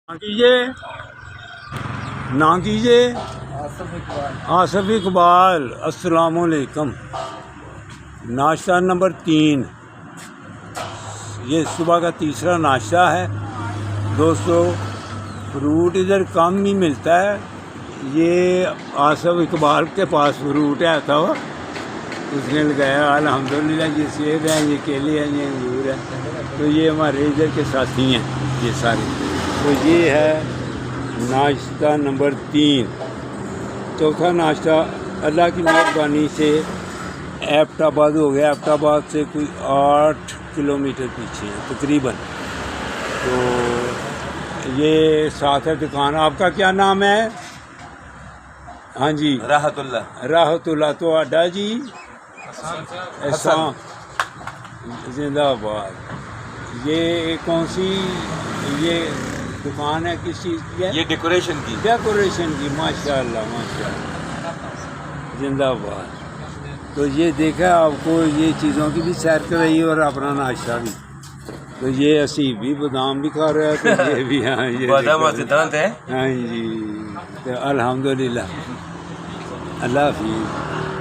نام کیجیے آصف اقبال۔ السلام علیکم۔ ناشتہ نمبر 3، یہ صبح کا تیسرا ناشتہ ہے دوستو۔ فروٹ ادھر کم ہی ملتا ہے، یہ آصف اقبال کے پاس فروٹ ہے تھا، اس نے لگایا الحمدللہ۔ یہ سیب ہیں، یہ کیلے ہیں، یہ انگور ہیں، تو یہ ہمارے ادھر کے ساتھی ہیں یہ سارے۔ تو یہ ہے ناشتہ نمبر 3۔ چوتھا ناشتہ اللہ کی مہربانی سے ایبٹ آباد ہو گیا، ایبٹ آباد سے کوئی 8 کلومیٹر پیچھے ہے تقریباً۔ تو یہ ساتھ ہے دکان۔ آپ کا کیا نام ہے؟ ہاں جی، راحت اللہ۔ راحت اللہ۔ تو اڈا جی احسان زندہ آباد۔ یہ کون سی یہ دکان ہے، کس چیز کی ہے؟ یہ ڈیکوریشن کی۔ ڈیکوریشن کی، ماشاء اللہ ماشاء اللہ، زندہ باد۔ تو یہ دیکھا آپ کو، یہ چیزوں کی بھی سیر کرائی اور اپنا ناشتہ بھی۔ تو یہ اسی بھی بادام بھی کھا رہا ہے، تو یہ بھی ہاں یہ بادام زدان ہے۔ ہاں جی، تو الحمدللہ۔ اللہ حافظ۔